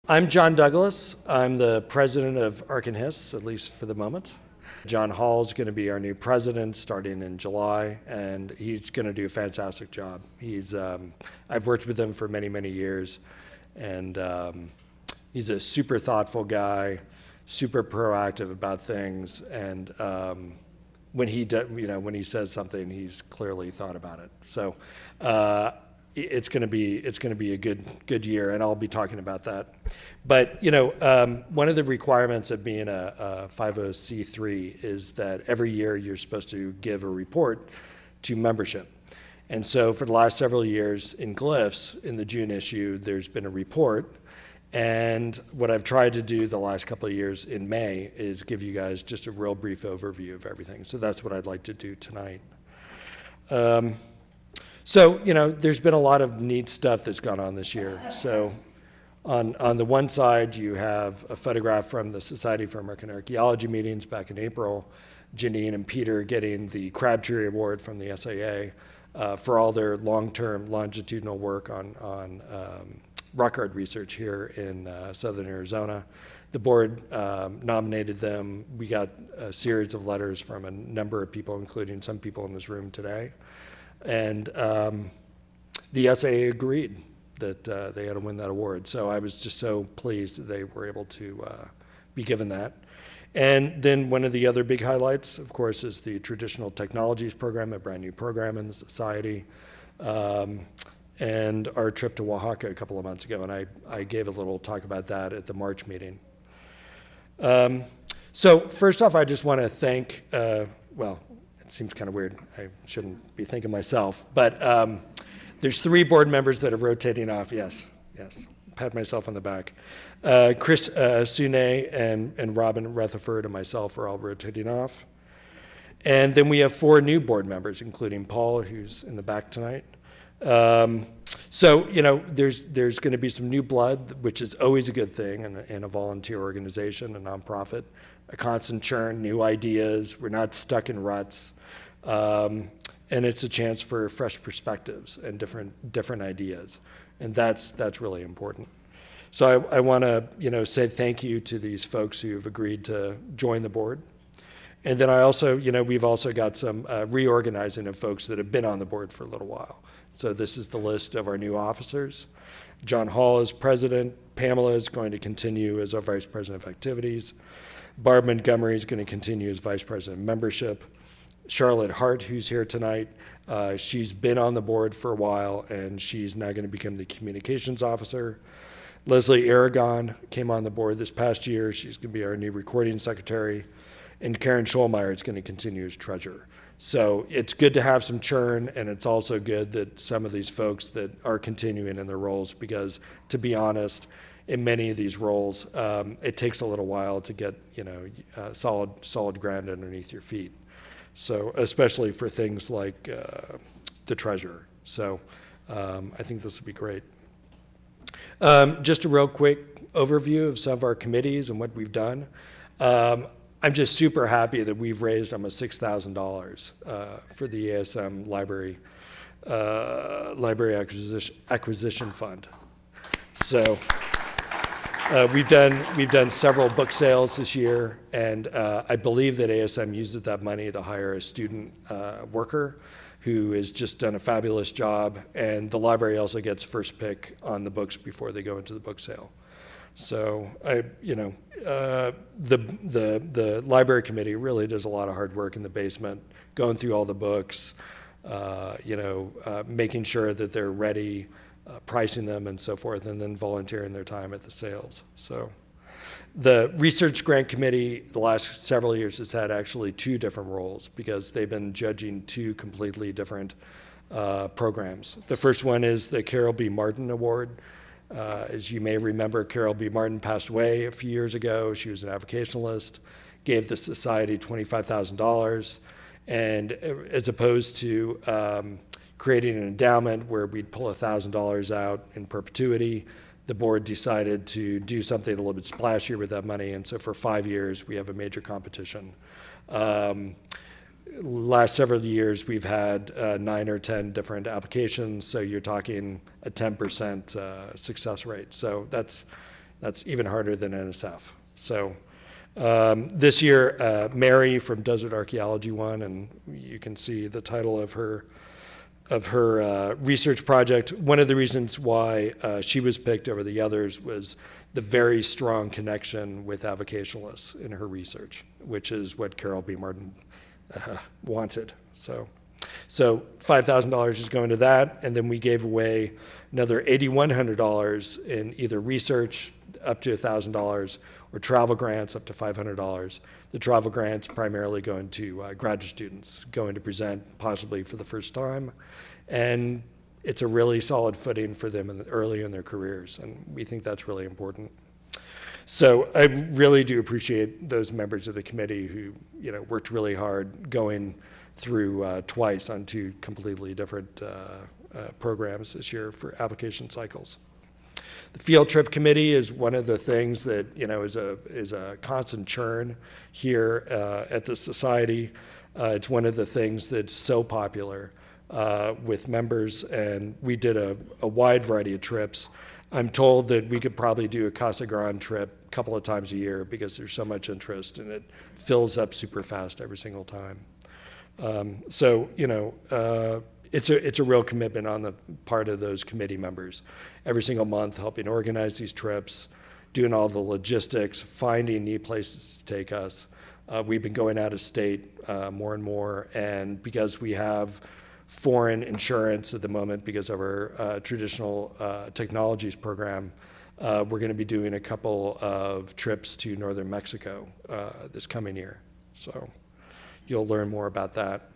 I'm John Douglas. I'm the president of AAHS, at least for the moment. John Hall is going to be our new president starting in July, and he's going to do a fantastic job. I've worked with him for many, many years, and he's a super thoughtful guy, super proactive about things, and when he says something, he's clearly thought about it. So it's going to be a good year, and I'll be talking about that. But one of the requirements of being a 50c3 is that every year you're supposed to give a report to membership. And so for the last several years in Glyphs, in the June issue, there's been a report. And what I've tried to do the last couple of years in May is give you guys just a real brief overview of everything. So that's what I'd like to do tonight. So, there's been a lot of neat stuff that's gone on this year. So on the one side, you have a photograph from the Society for American Archaeology meetings back in April, Janine and Peter getting the Crabtree Award from the SAA for all their long-term longitudinal work on rock art research here in southern Arizona. The board nominated them. We got a series of letters from a number of people, including some people in this room today. And the SAA agreed that they had to win that award. So I was just so pleased that they were able to be given that. And then one of the other big highlights, of course, is the Traditional Technologies Program, a brand new program in the Society, and our trip to Oaxaca a couple of months ago. And I gave a little talk about that at the March meeting. So first off, I just want to thank, it seems kind of weird. I shouldn't be thanking myself, but there's 3 board members that are rotating off. Yes, pat myself on the back. Chris Sune and Robin Rutherford and myself are all rotating off. And then we have 4 new board members, including Paul, who's in the back tonight. So, there's going to be some new blood, which is always a good thing in a volunteer organization, a nonprofit, a constant churn, new ideas. We're not stuck in ruts. And it's a chance for fresh perspectives and different ideas. And that's really important. So I want to, say thank you to these folks who've agreed to join the board. And then I also, we've also got some reorganizing of folks that have been on the board for a little while. So this is the list of our new officers. John Hall is president. Pamela is going to continue as our vice president of activities. Barb Montgomery is going to continue as vice president of membership. Charlotte Hart, who's here tonight, she's been on the board for a while, and she's now going to become the communications officer. Leslie Aragon came on the board this past year. She's going to be our new recording secretary. And Karen Scholmeyer is going to continue as treasurer. So it's good to have some churn, and it's also good that some of these folks that are continuing in their roles, because to be honest, in many of these roles, it takes a little while to get solid ground underneath your feet. So especially for things like the treasurer. So I think this will be great. Just a real quick overview of some of our committees and what we've done. I'm just super happy that we've raised almost $6,000 for the ASM Library Acquisition Fund. So we've done several book sales this year, and I believe that ASM uses that money to hire a student worker who has just done a fabulous job, and the library also gets first pick on the books before they go into the book sale. So the library committee really does a lot of hard work in the basement, going through all the books, making sure that they're ready, pricing them and so forth, and then volunteering their time at the sales. So the research grant committee the last several years has had actually 2 different roles because they've been judging 2 completely different programs. The first one is the Carol B. Martin Award. As you may remember, Carol B. Martin passed away a few years ago. She was an avocationalist, gave the society $25,000, and as opposed to creating an endowment where we'd pull $1,000 out in perpetuity, the board decided to do something a little bit splashier with that money, and so for 5 years we have a major competition. Last several years we've had 9 or 10 different applications, so you're talking a 10% success rate. So that's That's even harder than NSF. So this year, Mary from Desert Archaeology won, and you can see the title of her research project. One of the reasons why she was picked over the others was the very strong connection with avocationalists in her research, which is what Carol B. Martin wanted. So $5,000 is going to that, and then we gave away another $8,100 in either research up to $1,000 or travel grants up to $500. The travel grants primarily going to graduate students going to present possibly for the first time, and it's a really solid footing for them early in their careers, and we think that's really important. So I really do appreciate those members of the committee who worked really hard going through twice on two completely different programs this year for application cycles. The field trip committee is one of the things that is a constant churn here at the society. It's one of the things that's so popular with members, and we did a wide variety of trips. I'm told that we could probably do a Casa Grande trip a couple of times a year because there's so much interest, and it fills up super fast every single time. It's a real commitment on the part of those committee members. Every single month, helping organize these trips, doing all the logistics, finding neat places to take us. We've been going out of state more and more, and because we have foreign insurance at the moment because of our traditional technologies program, we're going to be doing a couple of trips to northern Mexico this coming year. So you'll learn more about that.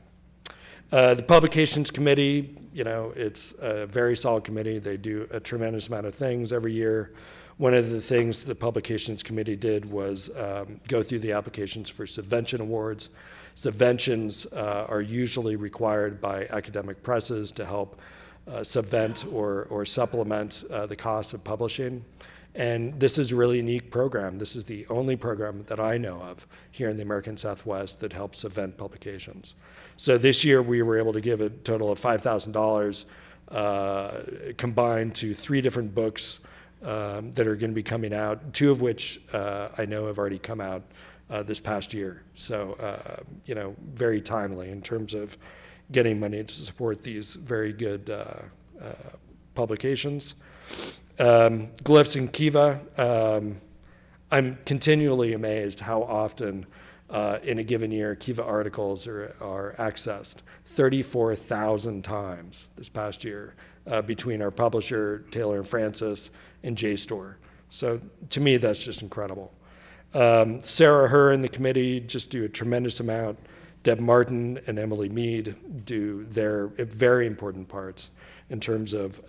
The Publications Committee, it's a very solid committee. They do a tremendous amount of things every year. One of the things the Publications Committee did was go through the applications for subvention awards. Subventions are usually required by academic presses to help subvent or supplement the cost of publishing. And this is a really unique program. This is the only program that I know of here in the American Southwest that helps subvent publications. So this year we were able to give a total of $5,000 combined to 3 different books that are going to be coming out, 2 of which I know have already come out this past year. So, very timely in terms of getting money to support these very good publications. Glyphs and Kiva, I'm continually amazed how often in a given year Kiva articles are accessed 34,000 times this past year between our publisher, Taylor and Francis, and JSTOR. So to me, that's just incredible. Sarah Herr and the committee just do a tremendous amount. Deb Martin and Emily Mead do their very important parts in terms of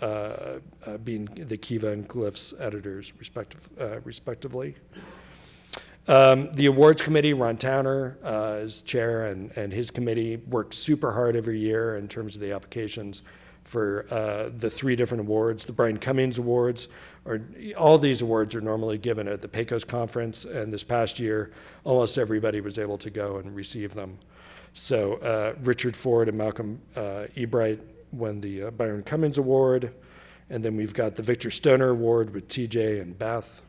being the Kiva and Glyphs editors, respectively. The awards committee, Ron Towner is chair, and his committee worked super hard every year in terms of the applications for the 3 different awards. The Brian Cummings Awards, all these awards are normally given at the PECOS conference, and this past year, almost everybody was able to go and receive them. So Richard Ford and Malcolm Ebright won the Byron Cummings Award, and then we've got the Victor Stoner Award with TJ and Beth,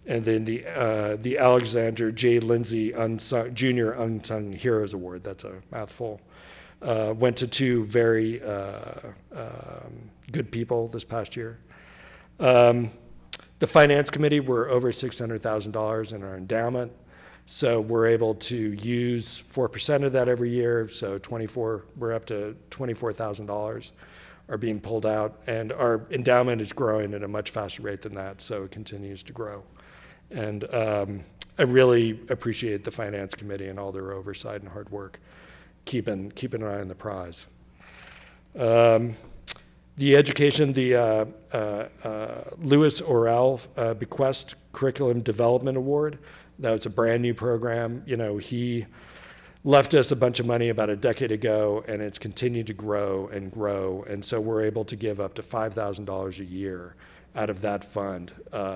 and then the Alexander J. Lindsay Jr. Unsung Heroes Award, that's a mouthful, went to 2 very good people this past year. The Finance Committee, we're over $600,000 in our endowment, so we're able to use 4% of that every year, so we're up to $24,000 are being pulled out, and our endowment is growing at a much faster rate than that, so it continues to grow. And I really appreciate the Finance Committee and all their oversight and hard work, keeping an eye on the prize. The education, the Lewis Orell Bequest Curriculum Development Award, that was a brand new program. He left us a bunch of money about a decade ago, and it's continued to grow and grow, and so we're able to give up to $5,000 a year out of that fund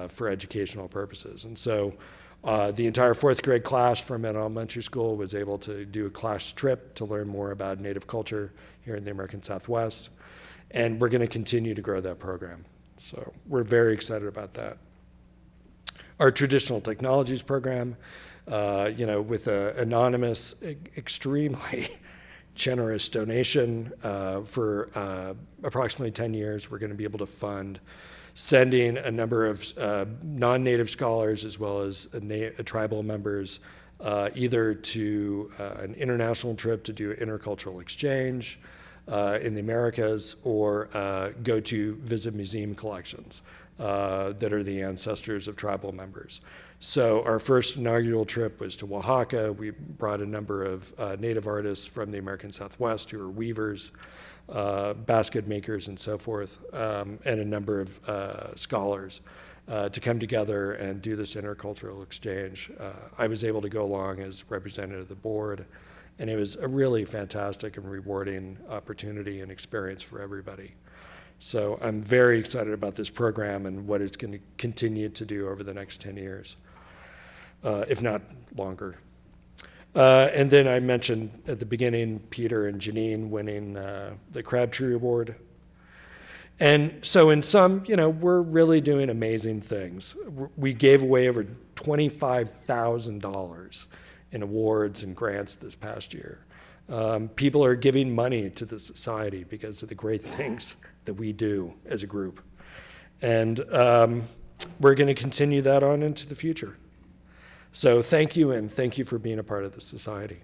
for educational purposes. And so the entire 4th grade class from an elementary school was able to do a class trip to learn more about Native culture here in the American Southwest, and we're going to continue to grow that program. So we're very excited about that. Our traditional technologies program, with an anonymous, extremely generous donation for approximately 10 years, we're going to be able to fund sending a number of non-native scholars as well as tribal members either to an international trip to do intercultural exchange in the Americas, or go to visit museum collections that are the ancestors of tribal members. So our first inaugural trip was to Oaxaca. We brought a number of native artists from the American Southwest who are weavers, basket makers, and so forth, and a number of scholars to come together and do this intercultural exchange. I was able to go along as representative of the board, and it was a really fantastic and rewarding opportunity and experience for everybody. So I'm very excited about this program and what it's going to continue to do over the next 10 years, if not longer. And then I mentioned at the beginning Peter and Janine winning the Crabtree Award. And so in sum, we're really doing amazing things. We gave away over $25,000 in awards and grants this past year. People are giving money to the society because of the great things that we do as a group. And we're going to continue that on into the future. So thank you, and thank you for being a part of the society.